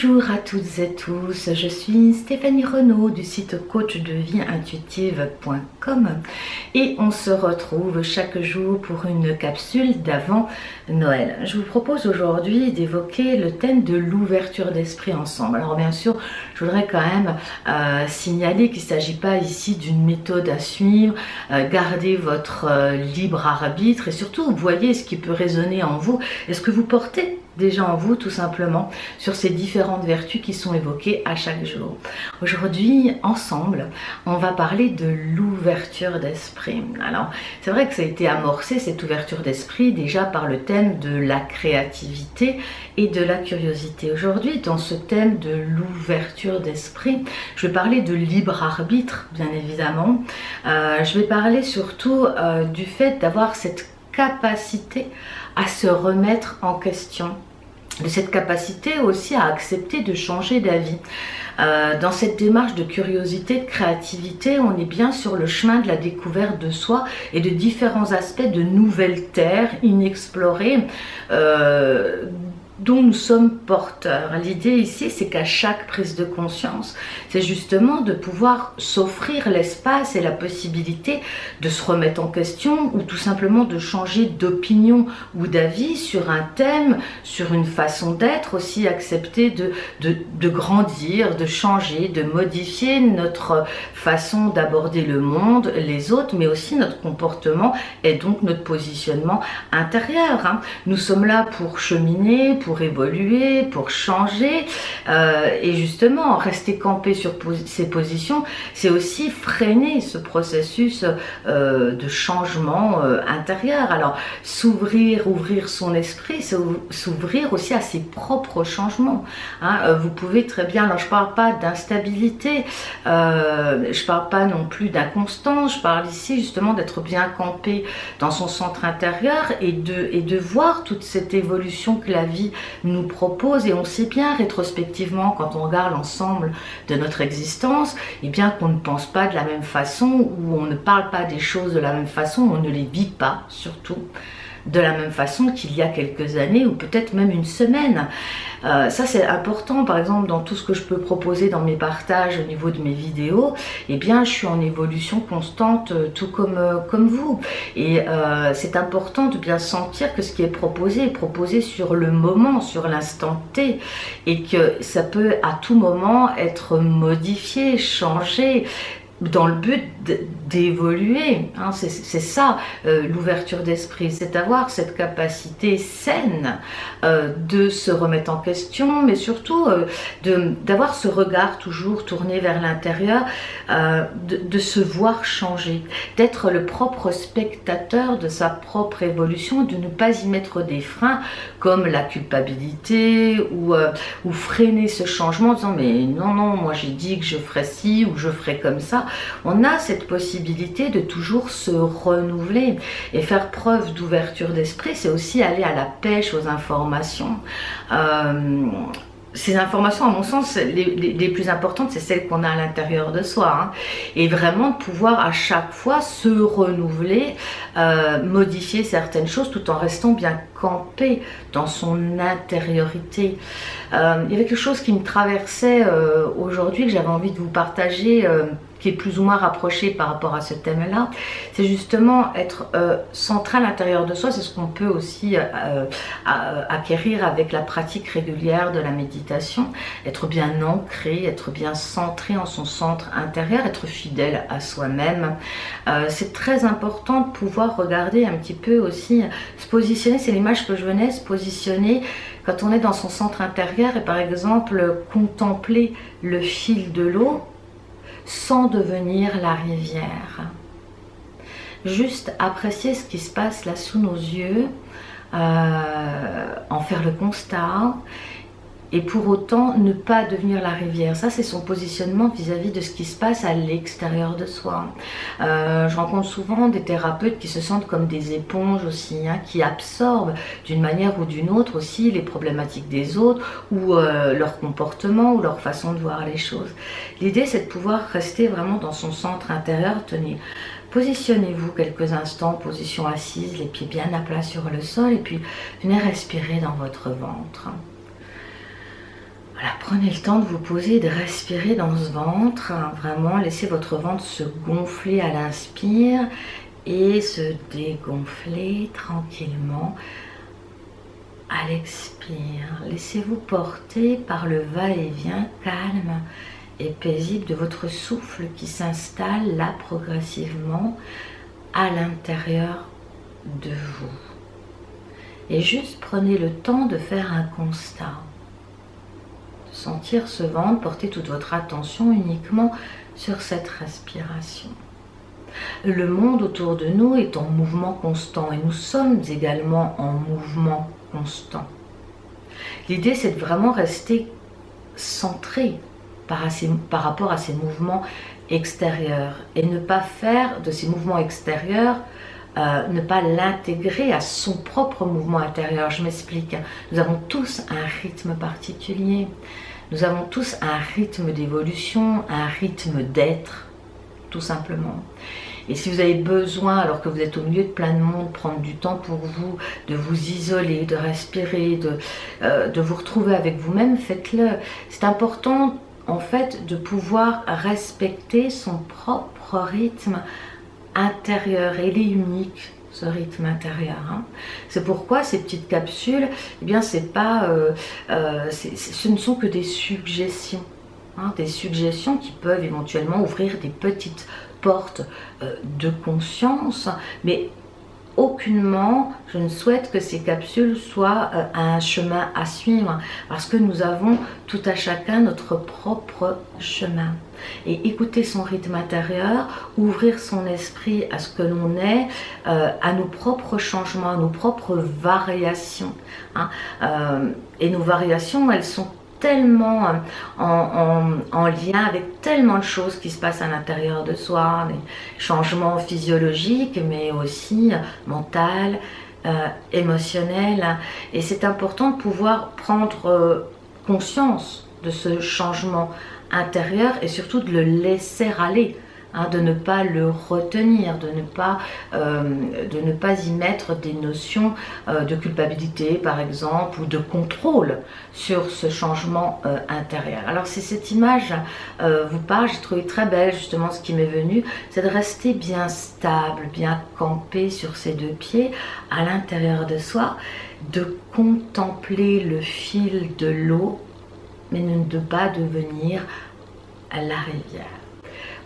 Bonjour à toutes et tous, je suis Stéphanie Renaud du site coachdevieintuitive.com et on se retrouve chaque jour pour une capsule d'avant Noël. Je vous propose aujourd'hui d'évoquer le thème de l'ouverture d'esprit ensemble. Alors bien sûr, je voudrais quand même signaler qu'il ne s'agit pas ici d'une méthode à suivre, gardez votre libre arbitre et surtout voyez ce qui peut résonner en vous et ce que vous portez déjà en vous tout simplement sur ces différentes vertus qui sont évoquées à chaque jour. Aujourd'hui ensemble on va parler de l'ouverture d'esprit. Alors c'est vrai que ça a été amorcé cette ouverture d'esprit déjà par le thème de la créativité et de la curiosité. Aujourd'hui dans ce thème de l'ouverture d'esprit je vais parler de libre arbitre bien évidemment. Je vais parler surtout du fait d'avoir cette capacité à se remettre en question, de cette capacité aussi à accepter de changer d'avis. Dans cette démarche de curiosité, de créativité, on est bien sur le chemin de la découverte de soi et de différents aspects de nouvelles terres inexplorées dont nous sommes porteurs. L'idée ici, c'est qu'à chaque prise de conscience, c'est justement de pouvoir s'offrir l'espace et la possibilité de se remettre en question ou tout simplement de changer d'opinion ou d'avis sur un thème, sur une façon d'être, aussi accepter de grandir, de changer, de modifier notre façon d'aborder le monde, les autres, mais aussi notre comportement et donc notre positionnement intérieur. Nous sommes là pour cheminer, pour évoluer, pour changer et justement rester campé sur ces positions, c'est aussi freiner ce processus de changement intérieur. Alors s'ouvrir, ouvrir son esprit, c'est s'ouvrir aussi à ses propres changements. Vous pouvez très bien, alors je parle pas d'instabilité, je parle pas non plus d'inconstance, je parle ici justement d'être bien campé dans son centre intérieur et de voir toute cette évolution que la vie nous propose. Et on sait bien rétrospectivement quand on regarde l'ensemble de notre existence, et bien qu'on ne pense pas de la même façon, ou on ne parle pas des choses de la même façon, on ne les vit pas surtout de la même façon qu'il y a quelques années ou peut-être même une semaine. Ça c'est important, par exemple dans tout ce que je peux proposer dans mes partages au niveau de mes vidéos, eh bien je suis en évolution constante tout comme vous et c'est important de bien sentir que ce qui est proposé sur le moment, sur l'instant T et que ça peut à tout moment être modifié, changé dans le but d'évoluer. C'est ça l'ouverture d'esprit, c'est avoir cette capacité saine de se remettre en question, mais surtout d'avoir ce regard toujours tourné vers l'intérieur, de se voir changer, d'être le propre spectateur de sa propre évolution, de ne pas y mettre des freins comme la culpabilité ou freiner ce changement en disant mais non, moi j'ai dit que je ferais ci ou je ferais comme ça. On a cette possibilité de toujours se renouveler et faire preuve d'ouverture d'esprit, c'est aussi aller à la pêche aux informations. Ces informations, à mon sens, les plus importantes, c'est celles qu'on a à l'intérieur de soi. Et vraiment de pouvoir à chaque fois se renouveler, modifier certaines choses tout en restant bien campé dans son intériorité. Il y avait quelque chose qui me traversait aujourd'hui que j'avais envie de vous partager, qui est plus ou moins rapproché par rapport à ce thème-là, c'est justement être centré à l'intérieur de soi. C'est ce qu'on peut aussi acquérir avec la pratique régulière de la méditation, être bien ancré, être bien centré en son centre intérieur, être fidèle à soi-même. C'est très important de pouvoir regarder un petit peu aussi, se positionner, c'est l'image que je venais, se positionner quand on est dans son centre intérieur et par exemple contempler le fil de l'eau, sans devenir la rivière. Juste apprécier ce qui se passe là sous nos yeux, en faire le constat et pour autant ne pas devenir la rivière. Ça c'est son positionnement vis-à-vis de ce qui se passe à l'extérieur de soi. Je rencontre souvent des thérapeutes qui se sentent comme des éponges aussi, qui absorbent d'une manière ou d'une autre aussi les problématiques des autres ou leur comportement ou leur façon de voir les choses. L'idée c'est de pouvoir rester vraiment dans son centre intérieur. Tenez, positionnez-vous quelques instants, position assise, les pieds bien à plat sur le sol et puis venez respirer dans votre ventre. Voilà, prenez le temps de vous poser, de respirer dans ce ventre, hein, vraiment laissez votre ventre se gonfler à l'inspire et se dégonfler tranquillement à l'expire. Laissez-vous porter par le va-et-vient calme et paisible de votre souffle qui s'installe là progressivement à l'intérieur de vous. Et juste prenez le temps de faire un constat. Sentir ce ventre, porter toute votre attention uniquement sur cette respiration. Le monde autour de nous est en mouvement constant et nous sommes également en mouvement constant. L'idée, c'est de vraiment rester centré par rapport à ces mouvements extérieurs et ne pas faire de ces mouvements extérieurs, ne pas l'intégrer à son propre mouvement intérieur. Je m'explique. Nous avons tous un rythme particulier. Nous avons tous un rythme d'évolution, un rythme d'être, tout simplement. Et si vous avez besoin, alors que vous êtes au milieu de plein de monde, prendre du temps pour vous, de vous isoler, de respirer, de vous retrouver avec vous-même, faites-le. C'est important, en fait, de pouvoir respecter son propre rythme intérieur. Et il est unique, ce rythme intérieur. Hein. C'est pourquoi ces petites capsules, eh bien, c'est pas, ce ne sont que des suggestions. Hein, des suggestions qui peuvent éventuellement ouvrir des petites portes de conscience, mais aucunement je ne souhaite que ces capsules soient un chemin à suivre, parce que nous avons tout à chacun notre propre chemin. Et écouter son rythme intérieur, ouvrir son esprit à ce que l'on est, à nos propres changements, à nos propres variations. Hein. Et nos variations, elles sont tellement en lien avec tellement de choses qui se passent à l'intérieur de soi, des changements physiologiques, mais aussi mental, émotionnel. Et c'est important de pouvoir prendre conscience de ce changement intérieur et surtout de le laisser aller. Hein, de ne pas le retenir, de ne pas y mettre des notions de culpabilité par exemple ou de contrôle sur ce changement intérieur. Alors si cette image vous parle, j'ai trouvé très belle justement, ce qui m'est venu, c'est de rester bien stable, bien campé sur ses deux pieds à l'intérieur de soi, de contempler le fil de l'eau, mais ne de pas devenir la rivière.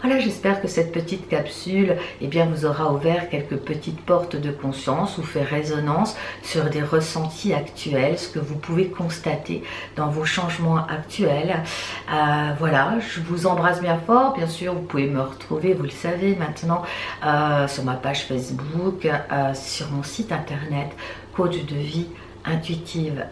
Voilà, j'espère que cette petite capsule eh bien, vous aura ouvert quelques petites portes de conscience ou fait résonance sur des ressentis actuels, ce que vous pouvez constater dans vos changements actuels. Voilà, je vous embrasse bien fort. Bien sûr, vous pouvez me retrouver, vous le savez maintenant, sur ma page Facebook, sur mon site internet coach de vie intuitive.com.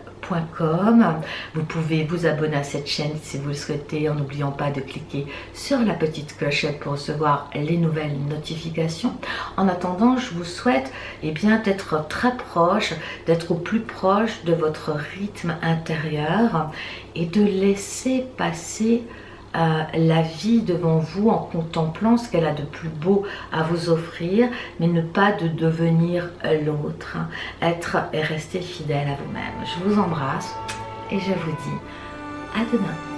Vous pouvez vous abonner à cette chaîne si vous le souhaitez en n'oubliant pas de cliquer sur la petite clochette pour recevoir les nouvelles notifications. En attendant, je vous souhaite eh bien, d'être très proche, d'être au plus proche de votre rythme intérieur et de laisser passer la vie devant vous en contemplant ce qu'elle a de plus beau à vous offrir, mais ne pas de devenir l'autre. Être et rester fidèle à vous-même. Je vous embrasse et je vous dis à demain.